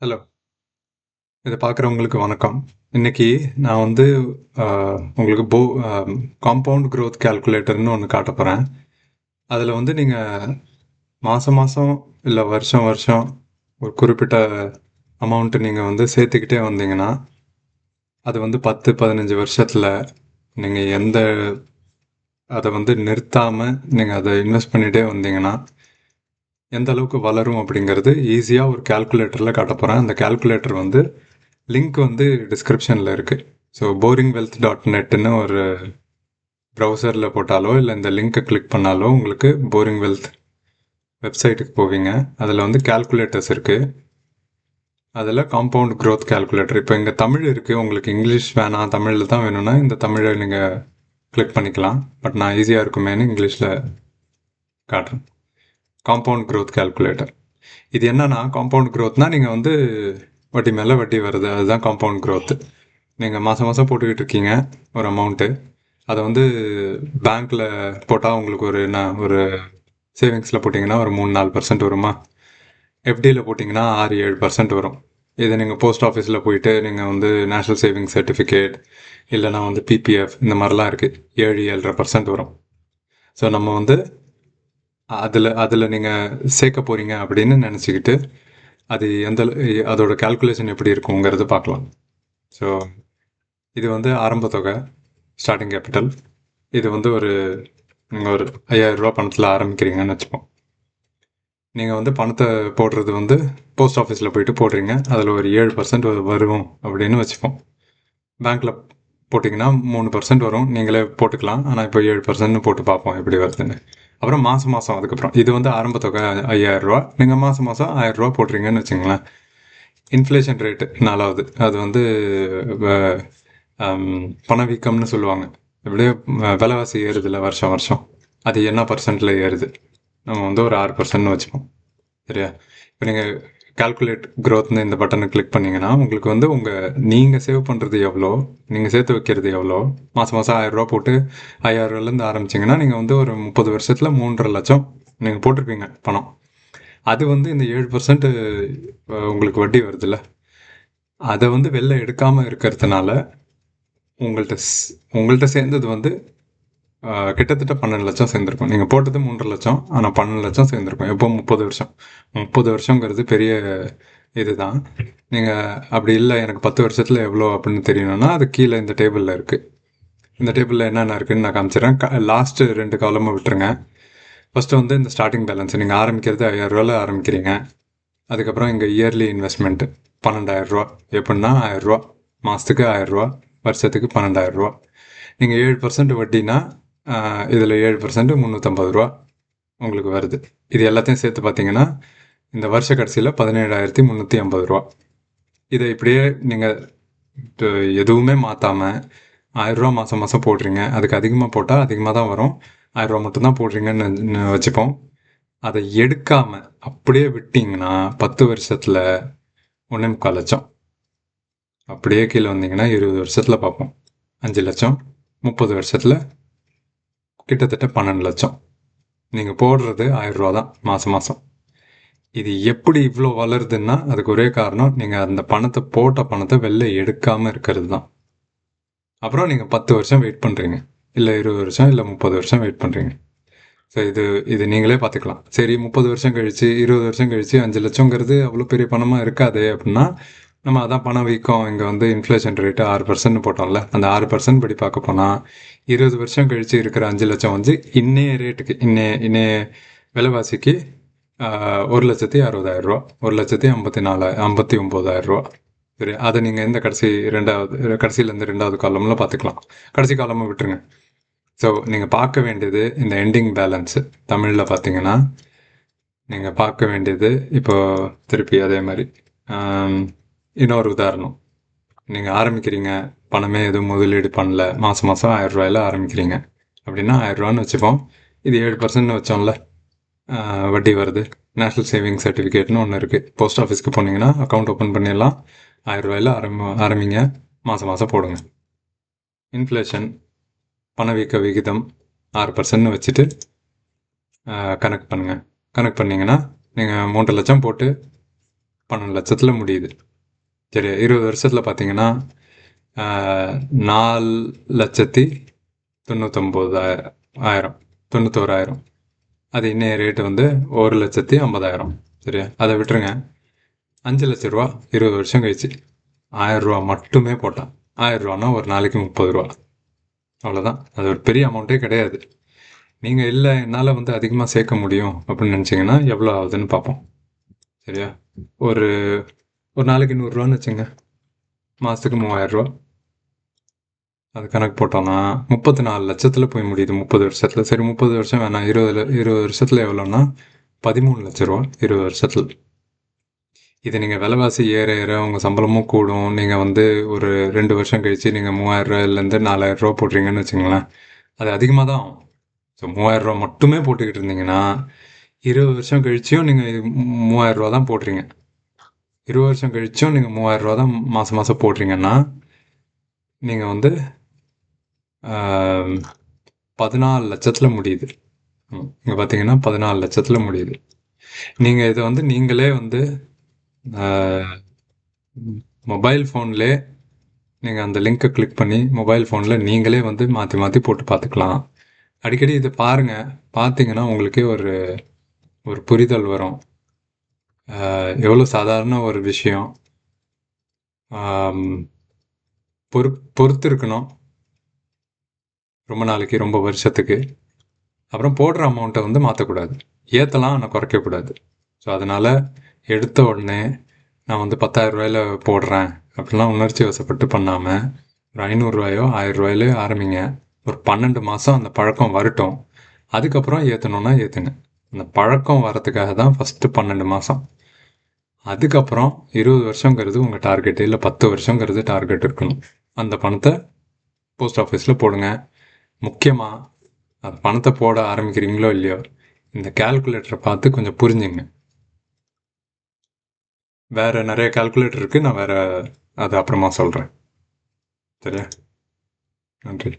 Hello. இத பார்க்குறவங்களுக்கு வணக்கம். இன்னைக்கு நான் வந்து உங்களுக்கு காம்பவுண்ட் குரோத் கால்குலேட்டர்ன்னு ஒண்ணு காட்டப் போறேன். அதுல வந்து நீங்க மாசம் மாசம் இல்ல வருஷம் வருஷம் ஒரு குறிப்பிட்ட அமௌண்ட் நீங்க வந்து சேர்த்துக்கிட்டே வந்தீங்கன்னா, அது வந்து 10, 15 வருஷத்துல நீங்க அத வந்து நிறுத்தாம நீங்க அத இன்வெஸ்ட் பண்ணிட்டே வந்தீங்கன்னா, எந்த அளவுக்கு வளரும் அப்படிங்கிறது ஈஸியா ஒரு கால்குலேட்டர்ல காட்டப் போறேன். அந்த கால்குலேட்டர் வந்து லிங்க் வந்து டிஸ்கிரிப்ஷன்ல இருக்கு. ஸோ boringwealth.netன்னு ஒரு ப்ரௌசரில் போட்டாலோ இல்லை இந்த லிங்க்கை கிளிக் பண்ணாலோ உங்களுக்கு போரிங் வெல்த் வெப்சைட்டுக்கு போவீங்க. அதில் வந்து கால்குலேட்டர்ஸ் இருக்குது. அதில் காம்பவுண்ட் க்ரோத் கால்குலேட்டர். இப்போ இங்கே தமிழ் இருக்குது. உங்களுக்கு இங்கிலீஷ் வேணாம், தமிழில் தான் வேணும்னா இந்த தமிழை நீங்கள் கிளிக் பண்ணிக்கலாம். பட் நான் ஈஸியாக இருக்குமேனு இங்கிலீஷில் காட்டுறேன். Compound growth calculator. இது என்னன்னா, காம்பவுண்ட் க்ரோத்னா நீங்கள் வந்து வட்டி மேலே வட்டி வருது, அதுதான் காம்பவுண்ட் க்ரோத்து. நீங்கள் மாதம் மாதம் போட்டுக்கிட்டு இருக்கீங்க ஒரு அமௌண்ட்டு. அதை வந்து பேங்க்கில் போட்டால் உங்களுக்கு ஒரு சேவிங்ஸில் போட்டிங்கன்னா ஒரு 3-4% வருமா? எஃப்டியில் போட்டிங்கன்னா 6-7% வரும். இதை நீங்கள் போஸ்ட் ஆஃபீஸில் போயிட்டு நீங்கள் வந்து நேஷ்னல் சேவிங் சர்டிஃபிகேட் இல்லைனா வந்து பிபிஎஃப் இந்த மாதிரிலாம் இருக்குது, 7-7.5% வரும். ஸோ நம்ம வந்து அதில் நீங்கள் சேர்க்க போகிறீங்க அப்படின்னு நினச்சிக்கிட்டு அது அதோட கால்குலேஷன் எப்படி இருக்குங்கிறது பார்க்கலாம். ஸோ இது வந்து ஆரம்ப தொகை, ஸ்டார்டிங் கேபிட்டல். இது வந்து நீங்கள் ஒரு 5,000 ரூபா பணத்தில் ஆரம்பிக்கிறீங்கன்னு வச்சுப்போம். நீங்கள் வந்து பணத்தை போடுறது வந்து போஸ்ட் ஆஃபீஸில் போயிட்டு போடுறீங்க. அதில் ஒரு 7% வரும் அப்படின்னு வச்சுப்போம். பேங்க்கில் போட்டிங்கன்னா 3% வரும். நீங்களே போட்டுக்கலாம். ஆனால் இப்போ 7%ன்னு போட்டு பார்ப்போம் எப்படி வருதுன்னு. அப்புறம் மாதம் மாதம் அதுக்கப்புறம் இது வந்து ஆரம்ப தொகை 5,000 ரூபா. நீங்கள் மாதம் மாதம் 1,000 ரூபா போடுறீங்கன்னு வச்சுங்களேன். இன்ஃப்ளேஷன் ரேட்டு 4வது. அது வந்து பணவீக்கம்னு சொல்லுவாங்க. எப்படியோ விலைவாசி ஏறுதில்ல வருஷம் வருஷம். அது என்ன பர்சன்ட்டில் ஏறுது? நம்ம வந்து ஒரு 6%ன்னு வச்சுப்போம். சரியா? இப்போ நீங்கள் கால்குலேட் க்ரோத்னு இந்த பட்டனை கிளிக் பண்ணிங்கன்னா உங்களுக்கு வந்து நீங்கள் சேவ் பண்ணுறது எவ்வளோ, நீங்கள் சேர்த்து வைக்கிறது எவ்வளோ, மாதம் மாதம் 1,000 ரூபா போட்டு 5,000 ரூபாலேருந்து ஆரம்பிச்சிங்கன்னா நீங்கள் வந்து ஒரு 30 வருஷத்தில் 3,50,000 லட்சம் நீங்கள் போட்டிருப்பீங்க பணம். அது வந்து இந்த 7% உங்களுக்கு வட்டி வருதுல்ல, அதை வந்து வெளில எடுக்காமல் இருக்கிறதுனால உங்கள்கிட்ட சேர்ந்தது வந்து கிட்டத்தட்ட 12 லட்சம் சேர்ந்துருக்கும். நீங்கள் போட்டது 3,50,000 லட்சம், ஆனால் 12 லட்சம் சேர்ந்துருக்கும். எப்போ 30 வருஷம். 30 வருஷங்கிறது பெரிய இதுதான். நீங்கள் அப்படி இல்லை எனக்கு 10 வருஷத்தில் எவ்வளோ அப்படின்னு தெரியணும்னா அது கீழே இந்த டேபிளில் இருக்குது. இந்த டேபிளில் என்னென்ன இருக்குதுன்னு நான் காமிச்சிடுறேன். லாஸ்ட்டு 2 காலமாக விட்டுருங்க. ஃபஸ்ட்டு வந்து இந்த ஸ்டார்டிங் பேலன்ஸ். நீங்கள் ஆரம்பிக்கிறது 5,000 ரூபாயில் ஆரம்பிக்கிறீங்க. அதுக்கப்புறம் இங்கே இயர்லி இன்வெஸ்ட்மெண்ட்டு 12,000 ரூபா. எப்படின்னா 1,000 ரூபா மாதத்துக்கு, 1,000 ரூபா வருஷத்துக்கு, 12,000 ரூபா. நீங்கள் 7% வட்டினா இதில் 7% 350 ரூபா உங்களுக்கு வருது. இது எல்லாத்தையும் சேர்த்து பார்த்தீங்கன்னா இந்த வருஷ கடைசியில் 17,350 ரூபா. இதை இப்படியே நீங்கள் இப்போ எதுவுமே மாற்றாமல் 1,000 ரூபா மாதம் மாதம் போடுறீங்க. அதுக்கு அதிகமாக போட்டால் அதிகமாக தான் வரும். 1,000 ரூபா மட்டும்தான் போடுறீங்கன்னு வச்சுப்போம். அதை எடுக்காமல் அப்படியே விட்டிங்கன்னா 10 வருஷத்தில் 1,4 லட்சம். அப்படியே கீழே வந்தீங்கன்னா 20 வருஷத்தில் பார்ப்போம் 5 லட்சம். 30 வருஷத்தில் கிட்டத்தட்ட 12 லட்சம். நீங்கள் போடுறது 1,000 ரூபா தான் மாதம் மாதம். இது எப்படி இவ்வளோ வளருதுன்னா அதுக்கு ஒரே காரணம் நீங்கள் அந்த போட்ட பணத்தை வெளில எடுக்காமல் இருக்கிறது தான். அப்புறம் நீங்கள் 10 வருஷம் வெயிட் பண்ணுறீங்க, இல்லை 20 வருஷம், இல்லை 30 வருஷம் வெயிட் பண்ணுறீங்க. ஸோ இது நீங்களே பார்த்துக்கலாம். சரி, 30 வருஷம் கழித்து 20 வருஷம் கழித்து 5 லட்சங்கிறது அவ்வளோ பெரிய பணமாக இருக்காது அப்படின்னா நம்ம அதான் பணம் வீக்கம். இங்கே வந்து இன்ஃப்ளேஷன் ரேட்டு 6% போட்டோம்ல, அந்த 6% படி பார்க்க போனால் 20 வருஷம் கழித்து இருக்கிற 5 லட்சம் வந்து இன்னைய ரேட்டுக்கு இன்னைய விலைவாசிக்கு 1,60,000 ரூபா, 1,54,59,000 ரூபா. சரி, அதை நீங்கள் இந்த கடைசியிலேருந்து 2வது காலமில் பார்த்துக்கலாம். கடைசி காலமாக விட்டுருங்க. ஸோ நீங்கள் பார்க்க வேண்டியது இந்த எண்டிங் பேலன்ஸு. தமிழில் பார்த்தீங்கன்னா நீங்கள் பார்க்க வேண்டியது இப்போது திருப்பி அதே மாதிரி இன்னொரு உதாரணம். நீங்கள் ஆரம்பிக்கிறீங்க, பணமே எதுவும் முதலீடு பண்ணல, மாதம் மாதம் 1,000 ரூபாயில் ஆரம்பிக்கிறீங்க அப்படின்னா 1,000 ரூபான்னு வச்சுப்போம். இது 7%ன்னு வச்சோம்ல, வட்டி வருது. நேஷ்னல் சேவிங் சர்டிஃபிகேட்னு ஒன்று இருக்குது. போஸ்ட் ஆஃபீஸ்க்கு போனீங்கன்னா அக்கௌண்ட் ஓப்பன் பண்ணிடலாம். 1,000 ரூபாயில் ஆரம்பிங்க, மாதம் மாதம் போடுங்க. இன்ஃப்ளேஷன் பணவீக்க விகிதம் 6%ன்னு வச்சுட்டு கணக்கு பண்ணுங்கள். கணக்கு பண்ணிங்கன்னா நீங்கள் 3 லட்சம் போட்டு 12 லட்சத்தில் முடியுது. சரி, 20 வருஷத்தில் பார்த்தீங்கன்னா 4,99,000 91,000. அது இன்னைய ரேட்டு வந்து 1,50,000. சரியா, அதை விட்டுருங்க. 5 லட்ச ரூபா 20 வருஷம் கழிச்சு 1000 ரூபா மட்டுமே போட்டான். 1000 ரூபான்னா ஒரு நாளைக்கு 30 ரூபா. அவ்வளோதான். அது ஒரு பெரிய அமௌண்ட்டே கிடையாது. நீங்கள் இல்லை என்னால் வந்து அதிகமாக சேர்க்க முடியும் அப்படின்னு நினச்சிங்கன்னா எவ்வளோ ஆகுதுன்னு பார்ப்போம். சரியா, ஒரு ஒரு நாளைக்கு 100 ரூபான்னு வச்சுங்க, மாதத்துக்கு 3000 ரூபா. அது கணக்கு போட்டோம்னா 34 லட்சத்தில் போய் முடியுது 30 வருஷத்தில். சரி, 30 வருஷம் வேணாம், 20 வருஷத்தில் எவ்வளோன்னா 13 லட்ச ரூபா 20 வருஷத்தில். இது நீங்கள் விலைவாசி ஏற ஏற உங்கள் சம்பளமும் கூடும். நீங்கள் வந்து ஒரு 2 வருஷம் கழித்து நீங்கள் 3000 ரூபாயிலேருந்து 4000 ரூபா போடுறீங்கன்னு வச்சுங்களேன், அது அதிகமாக தான் ஆகும். ஸோ 3000 ரூபா மட்டுமே போட்டுக்கிட்டு இருந்தீங்கன்னா 20 வருஷம் கழிச்சும் நீங்கள் 3000 ரூபா தான் போடுறீங்க. 20 வருஷம் கழிச்சும் நீங்கள் 3000 ரூபா தான் மாதம் மாதம் போடுறீங்கன்னா நீங்கள் வந்து 14 லட்சத்தில் முடியுது. இங்கே பார்த்தீங்கன்னா 14 லட்சத்தில் முடியுது. நீங்கள் இதை வந்து நீங்களே வந்து மொபைல் ஃபோன்லே நீங்கள் அந்த லிங்க்கை கிளிக் பண்ணி மொபைல் ஃபோனில் நீங்களே வந்து மாற்றி மாற்றி போட்டு பார்த்துக்கலாம். அடிக்கடி இதை பாருங்கள். பார்த்தீங்கன்னா உங்களுக்கே ஒரு ஒரு புரிதல் வரும். எவ்வளோ சாதாரண ஒரு விஷயம். பொறுத்து இருக்கணும் ரொம்ப நாளைக்கு, ரொம்ப வருஷத்துக்கு. அப்புறம் போடுற அமௌண்ட்டை வந்து மாற்றக்கூடாது. ஏற்றலாம், ஆனால் குறைக்கக்கூடாது. ஸோ அதனால் எடுத்த உடனே நான் வந்து 10,000 ரூபாயில் போடுறேன் அப்படிலாம் உணர்ச்சி வசப்பட்டு பண்ணாமல் ஒரு 500 ரூபாயோ 1000 ரூபாயிலையோ ஆரம்பிங்க. ஒரு 12 மாதம் அந்த பழக்கம் வரட்டும். அதுக்கப்புறம் ஏற்றணுன்னா ஏற்றுங்க. அந்த பழக்கம் வரத்துக்காக தான் ஃபஸ்ட்டு 12 மாதம். அதுக்கப்புறம் 20 வருஷங்கிறது உங்கள் டார்கெட்டு, இல்லை 10 வருஷங்கிறது டார்கெட் இருக்கணும். அந்த பணத்தை போஸ்ட் ஆஃபீஸில் போடுங்க. முக்கியமாக அந்த பணத்தை போட ஆரம்பிக்கிறீங்களோ இல்லையோ, இந்த கால்குலேட்டரை பார்த்து கொஞ்சம் புரிஞ்சுங்க. வேறு நிறைய கால்குலேட்டர் இருக்குது, நான் வேறு அது அப்புறமா சொல்கிறேன். சரியா, நன்றி.